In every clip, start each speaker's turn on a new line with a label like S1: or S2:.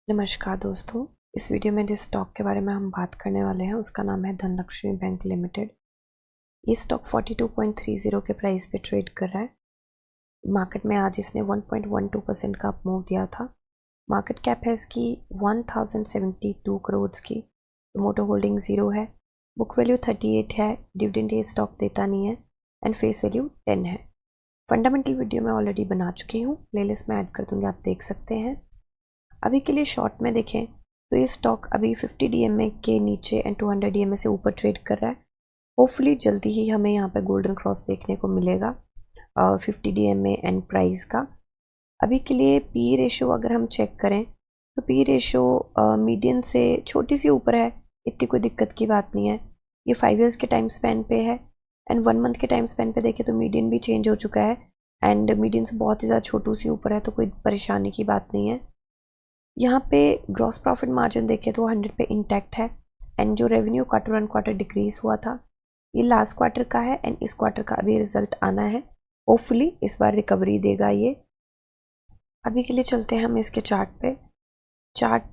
S1: नमस्कार दोस्तों, इस वीडियो में जिस स्टॉक के बारे में हम बात करने वाले हैं उसका नाम है धनलक्ष्मी बैंक लिमिटेड। ये स्टॉक 42.30 के प्राइस पे ट्रेड कर रहा है। मार्केट में आज इसने 1.12% का अप मूव दिया था। मार्केट कैप है इसकी 1072 करोड़ की। प्रमोटर होल्डिंग 0 है। बुक वैल्यू 38 है। डिविडेंड ये स्टॉक देता नहीं है एंड फेस वैल्यू 10 है। फंडामेंटल वीडियो मैं ऑलरेडी बना चुकी हूँ, प्लेलिस्ट में ऐड कर दूँगी, आप देख सकते हैं। अभी के लिए शॉर्ट में देखें तो ये स्टॉक अभी 50 DMA के नीचे एंड 200 DMA से ऊपर ट्रेड कर रहा है। होपफुली जल्दी ही हमें यहाँ पे गोल्डन क्रॉस देखने को मिलेगा 50 DMA एंड प्राइस का। अभी के लिए पी रेशो अगर हम चेक करें तो पी रेशो मीडियन से छोटी सी ऊपर है, इतनी कोई दिक्कत की बात नहीं है। ये 5 ईयर्स के टाइम स्पैन पे है एंड 1 मंथ के टाइम स्पैन पे देखें तो मीडियन भी चेंज हो चुका है एंड मीडियन से बहुत ही ज़्यादा छोटू सी ऊपर है, तो कोई परेशानी की बात नहीं है। यहाँ पे ग्रॉस प्रॉफिट मार्जिन देखें तो 100 पे इंटैक्ट है एंड जो revenue quarter on quarter decrease हुआ था ये लास्ट क्वार्टर का है एंड इस क्वार्टर का अभी रिजल्ट आना है। होपफुली इस बार रिकवरी देगा ये। अभी के लिए चलते हैं हम इसके चार्ट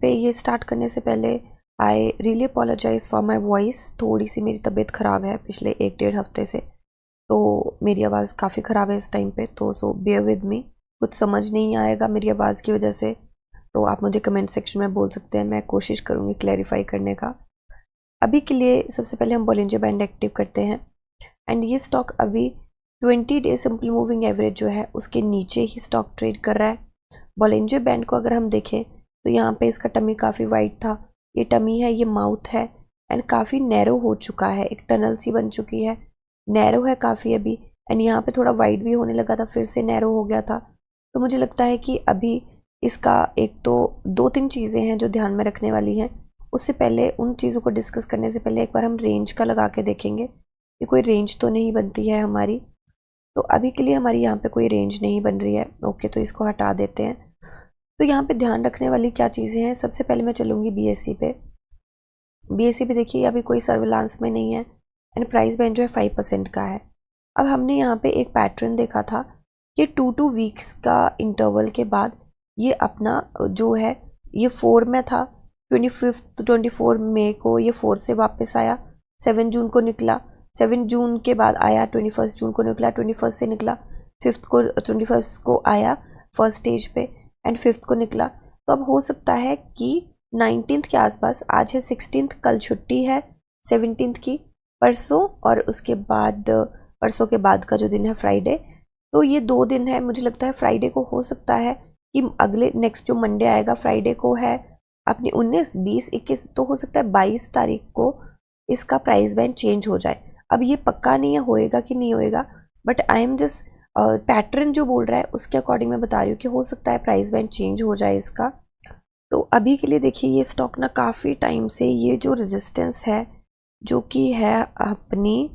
S1: पे ये स्टार्ट करने से पहले I really apologise for my voice. थोड़ी सी मेरी तबीयत ख़राब है पिछले 1-1.5 हफ्ते से, तो मेरी आवाज़ काफ़ी ख़राब है इस टाइम पे, तो सो बेयर विद मी। कुछ समझ नहीं आएगा मेरी आवाज़ की वजह से तो आप मुझे कमेंट सेक्शन में बोल सकते हैं, मैं कोशिश करूँगी क्लैरिफाई करने का। अभी के लिए सबसे पहले हम बॉलिंजर बैंड एक्टिव करते हैं एंड ये स्टॉक अभी 20 डे सिंपल मूविंग एवरेज जो है उसके नीचे ही स्टॉक ट्रेड कर रहा है। बॉलिंजर बैंड को अगर हम देखें तो यहाँ पे इसका टमी काफ़ी वाइड था, ये टमी है, ये माउथ है एंड काफ़ी नैरो हो चुका है, एक टनल सी बन चुकी है, नैरो है काफ़ी अभी एंड यहाँ पे थोड़ा वाइड भी होने लगा था, फिर से नैरो हो गया था। तो मुझे लगता है कि अभी इसका एक तो 2-3 चीज़ें हैं जो ध्यान में रखने वाली हैं। उससे पहले उन चीज़ों को डिस्कस करने से पहले एक बार हम रेंज का लगा के देखेंगे कि कोई रेंज तो नहीं बनती है हमारी। तो अभी के लिए हमारी यहाँ पे कोई रेंज नहीं बन रही है। ओके, तो इसको हटा देते हैं। तो यहाँ पे ध्यान रखने वाली क्या चीज़ें हैं, सबसे पहले मैं चलूँगी BSE पे। BSE पे देखिए अभी कोई सर्विलांस में नहीं है एंड प्राइस बैंड जो है 5% का है। अब हमने यहाँ पे एक पैटर्न देखा था कि 2 वीक्स का इंटरवल के बाद ये अपना जो है ये 4 में था, 24 मई को ये 4 से वापस आया, 7 जून को निकला, 7 जून के बाद आया, 21 जून को निकला, 21 से निकला, 21 को आया फर्स्ट स्टेज पे एंड 5 को निकला। तो अब हो सकता है कि 19 के आसपास, आज है 16, कल छुट्टी है 17 की, परसों और उसके बाद परसों के बाद का जो दिन है फ्राइडे, तो ये 2 दिन है। मुझे लगता है फ्राइडे को हो सकता है कि अगले नेक्स्ट जो मंडे आएगा फ्राइडे को है अपनी 19, 20, 21, तो हो सकता है 22 तारीख को इसका प्राइस बैंड चेंज हो जाए। अब ये पक्का नहीं है होएगा कि नहीं होएगा, but I am just pattern जो बोल रहा है उसके अकॉर्डिंग मैं बता रही हूँ कि हो सकता है प्राइस बैंड चेंज हो जाए इसका। तो अभी के लिए देखिए ये स्टॉक ना काफ़ी टाइम से ये जो रेजिस्टेंस है जो कि है अपनी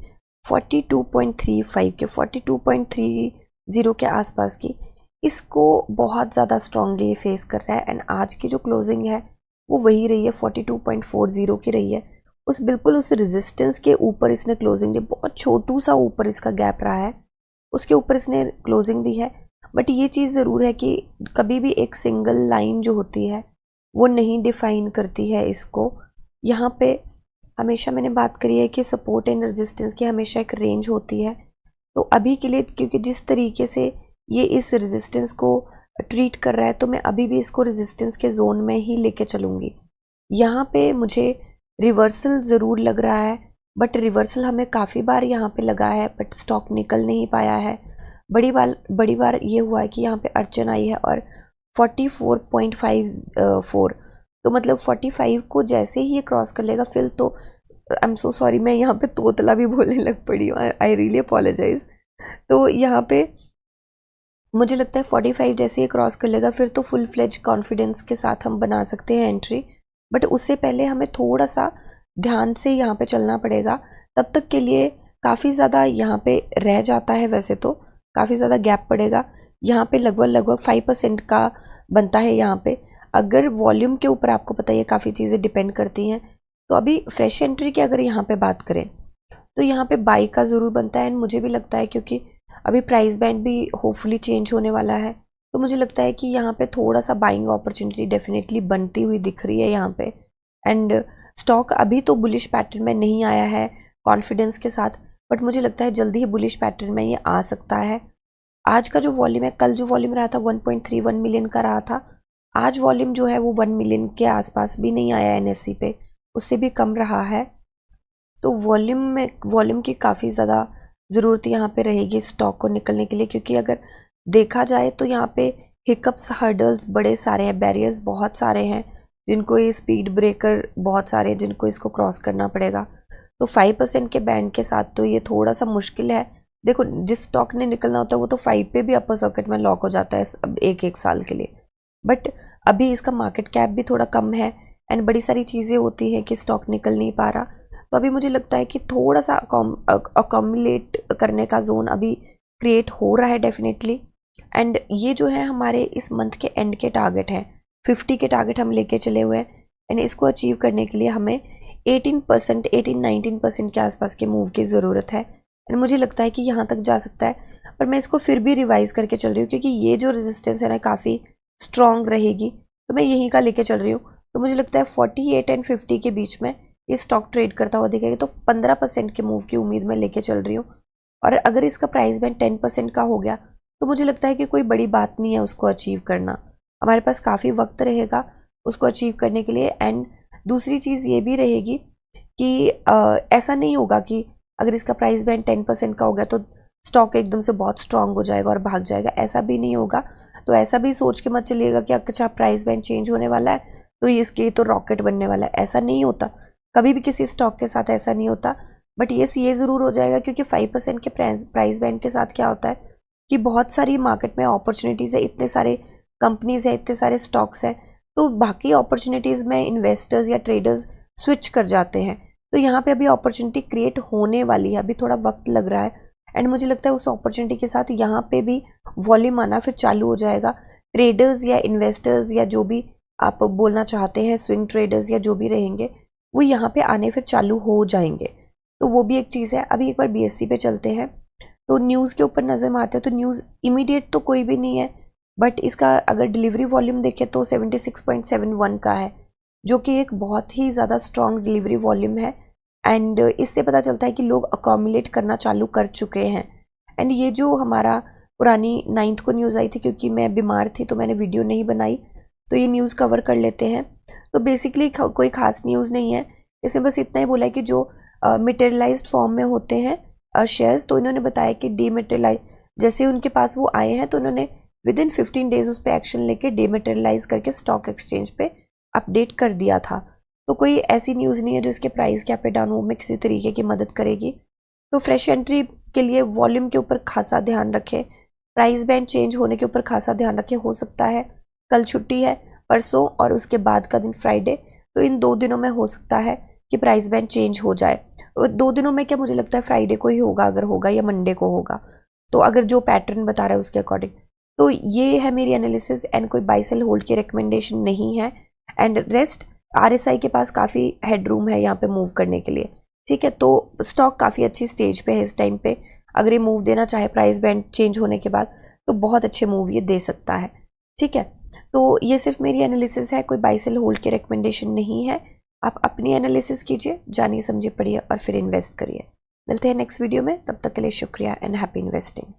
S1: 42.35 के 42.30 के आसपास की, इसको बहुत ज़्यादा स्ट्रांगली फेस कर रहा है एंड आज की जो क्लोजिंग है वो वही रही है, 42.40 की रही है। उस बिल्कुल उस रेजिस्टेंस के ऊपर इसने क्लोजिंग दी, बहुत छोटू सा ऊपर इसका गैप रहा है, उसके ऊपर इसने क्लोजिंग दी है। बट ये चीज़ ज़रूर है कि कभी भी एक सिंगल लाइन जो होती है वो नहीं डिफाइन करती है इसको। यहाँ पे हमेशा मैंने बात करी है कि सपोर्ट एंड रेजिस्टेंस की हमेशा एक रेंज होती है। तो अभी के लिए क्योंकि जिस तरीके से ये इस रेजिस्टेंस को ट्रीट कर रहा है तो मैं अभी भी इसको रेजिस्टेंस के जोन में ही लेके चलूँगी। यहाँ पे मुझे रिवर्सल ज़रूर लग रहा है, बट रिवर्सल हमें काफ़ी बार यहाँ पे लगा है बट स्टॉक निकल नहीं पाया है। बड़ी बार ये हुआ है कि यहाँ पे अड़चन आई है और 44.54, तो मतलब 45 को जैसे ही ये क्रॉस कर लेगा फिर तो आई एम सो सॉरी, मैं यहाँ पे तोतला भी बोलने लग पड़ी हूँ, आई रियली अपोलोजाइज। तो यहाँ पे मुझे लगता है 45 जैसे ही क्रॉस कर लेगा फिर तो फुल फ्लेज कॉन्फिडेंस के साथ हम बना सकते हैं एंट्री, बट उससे पहले हमें थोड़ा सा ध्यान से यहाँ पे चलना पड़ेगा। तब तक के लिए काफ़ी ज़्यादा यहाँ पे रह जाता है, वैसे तो काफ़ी ज़्यादा गैप पड़ेगा यहाँ पे, लगभग 5% का बनता है यहाँ पे। अगर वॉल्यूम के ऊपर आपको पता है काफ़ी चीज़ें डिपेंड करती हैं, तो अभी फ्रेश एंट्री की अगर यहाँ पे बात करें तो यहाँ पे बाई का ज़रूर बनता है एंड मुझे भी लगता है क्योंकि अभी प्राइस बैंड भी होपफुली चेंज होने वाला है तो मुझे लगता है कि यहाँ पे थोड़ा सा बाइंग अपॉर्चुनिटी डेफिनेटली बनती हुई दिख रही है यहाँ पे। एंड स्टॉक अभी तो बुलिश पैटर्न में नहीं आया है कॉन्फिडेंस के साथ, बट मुझे लगता है जल्दी ही बुलिश पैटर्न में ये आ सकता है। आज का जो वॉल्यूम है, कल जो वॉल्यूम रहा था 1.31 मिलियन का रहा था, आज वॉल्यूम जो है वो 1 मिलियन के आसपास भी नहीं आया एनएससी पे, उससे भी कम रहा है। तो वॉल्यूम की काफ़ी ज़्यादा ज़रूरत यहाँ पे रहेगी स्टॉक को निकलने के लिए, क्योंकि अगर देखा जाए तो यहाँ पे हिकअप्स, हर्डल्स बड़े सारे हैं, बैरियर्स बहुत सारे हैं, जिनको ये स्पीड ब्रेकर बहुत सारे हैं जिनको इसको क्रॉस करना पड़ेगा। तो 5% के बैंड के साथ तो ये थोड़ा सा मुश्किल है। देखो, जिस स्टॉक ने निकलना होता है वो तो 5 पे भी अपर सर्किट में लॉक हो जाता है अब एक साल के लिए, बट अभी इसका मार्केट कैप भी थोड़ा कम है एंड बड़ी सारी चीज़ें होती हैं कि स्टॉक निकल नहीं पा रहा। तो अभी मुझे लगता है कि थोड़ा सा अकोमुलेट करने का जोन अभी क्रिएट हो रहा है डेफिनेटली। एंड ये जो है हमारे इस मंथ के एंड के टारगेट हैं, 50 के टारगेट हम लेके चले हुए हैं एंड इसको अचीव करने के लिए हमें 18-19% के आसपास के मूव की ज़रूरत है। एंड मुझे लगता है कि यहाँ तक जा सकता है, पर मैं इसको फिर भी रिवाइज करके चल रही हूँ क्योंकि ये जो रेजिस्टेंस है ना काफ़ी स्ट्रॉन्ग रहेगी, तो मैं यहीं का लेके चल रही हूँ। तो मुझे लगता है 48 एंड 50 के बीच में ये स्टॉक ट्रेड करता हुआ दिखेगा, तो 15% के मूव की उम्मीद में लेके चल रही हूँ। और अगर इसका प्राइस बैंड 10% का हो गया तो मुझे लगता है कि कोई बड़ी बात नहीं है उसको अचीव करना, हमारे पास काफ़ी वक्त रहेगा उसको अचीव करने के लिए। एंड दूसरी चीज़ ये भी रहेगी कि ऐसा नहीं होगा कि अगर इसका प्राइस बैंड 10% का हो गया तो स्टॉक एकदम से बहुत स्ट्रांग हो जाएगा और भाग जाएगा, ऐसा भी नहीं होगा। तो ऐसा भी सोच के मत चलिएगा कि अच्छा प्राइस बैंड चेंज होने वाला है तो इसके तो रॉकेट बनने वाला है, ऐसा नहीं होता, कभी भी किसी स्टॉक के साथ ऐसा नहीं होता। बट ये ज़रूर हो जाएगा क्योंकि 5% के प्राइस बैंड के साथ क्या होता है कि बहुत सारी मार्केट में अपॉर्चुनिटीज़ है, इतने सारे कंपनीज़ है, इतने सारे स्टॉक्स हैं, तो बाकी अपॉर्चुनिटीज़ में इन्वेस्टर्स या ट्रेडर्स स्विच कर जाते हैं। तो यहाँ पे अभी अपॉर्चुनिटी क्रिएट होने वाली है, अभी थोड़ा वक्त लग रहा है एंड मुझे लगता है उस अपॉर्चुनिटी के साथ यहाँ पे भी वॉल्यूम आना फिर चालू हो जाएगा। ट्रेडर्स या इन्वेस्टर्स या जो भी आप बोलना चाहते हैं, स्विंग ट्रेडर्स या जो भी रहेंगे, वो यहाँ पे आने फिर चालू हो जाएंगे। तो वो भी एक चीज़ है। अभी एक बार BSE पे चलते हैं, तो न्यूज़ के ऊपर नज़र मारते हैं। तो न्यूज़ इमीडिएट तो कोई भी नहीं है, बट इसका अगर डिलीवरी वॉल्यूम देखें तो 76.71 का है, जो कि एक बहुत ही ज़्यादा स्ट्रॉन्ग डिलीवरी वॉल्यूम है। एंड इससे पता चलता है कि लोग अकोमुलेट करना चालू कर चुके हैं। एंड ये जो हमारा पुरानी 9th को न्यूज़ आई थी, क्योंकि मैं बीमार थी तो मैंने वीडियो नहीं बनाई, तो ये न्यूज़ कवर कर लेते हैं। तो बेसिकली कोई खास न्यूज़ नहीं है, इसमें बस इतना ही बोला है कि जो मटेरियलाइज्ड फॉर्म में होते हैं शेयर्स, तो इन्होंने बताया कि डीमटेरियलाइज जैसे उनके पास वो आए हैं तो उन्होंने विद इन 15 डेज उस पर एक्शन लेके डीमटेरियलाइज करके स्टॉक एक्सचेंज पे अपडेट कर दिया था। तो कोई ऐसी न्यूज़ नहीं है जिसके प्राइस के अप डाउन मूव में किसी तरीके की मदद करेगी। तो फ्रेश एंट्री के लिए वॉल्यूम के ऊपर खासा ध्यान रखें, प्राइस बैंड चेंज होने के ऊपर खासा ध्यान रखें। हो सकता है कल छुट्टी है, परसों और उसके बाद का दिन फ्राइडे, तो इन 2 दिनों में हो सकता है कि प्राइस बैंड चेंज हो जाए। 2 दिनों में क्या, मुझे लगता है फ्राइडे को ही होगा, अगर होगा, या मंडे को होगा, तो अगर जो पैटर्न बता रहा है उसके अकॉर्डिंग। तो ये है मेरी एनालिसिस एंड कोई बाय सेल होल्ड की रिकमेंडेशन नहीं है। एंड रेस्ट RSI के पास काफ़ी हेडरूम है यहाँ पे मूव करने के लिए, ठीक है। तो स्टॉक काफ़ी अच्छी स्टेज पे है इस टाइम पे, अगर ये मूव देना चाहे प्राइस बैंड चेंज होने के बाद तो बहुत अच्छे मूव ये दे सकता है, ठीक है। तो ये सिर्फ मेरी एनालिसिस है, कोई बाय सेल होल्ड की रिकमेंडेशन नहीं है। आप अपनी एनालिसिस कीजिए, जानिए समझिए, पढ़िए और फिर इन्वेस्ट करिए। मिलते हैं नेक्स्ट वीडियो में, तब तक के लिए शुक्रिया एंड हैप्पी इन्वेस्टिंग।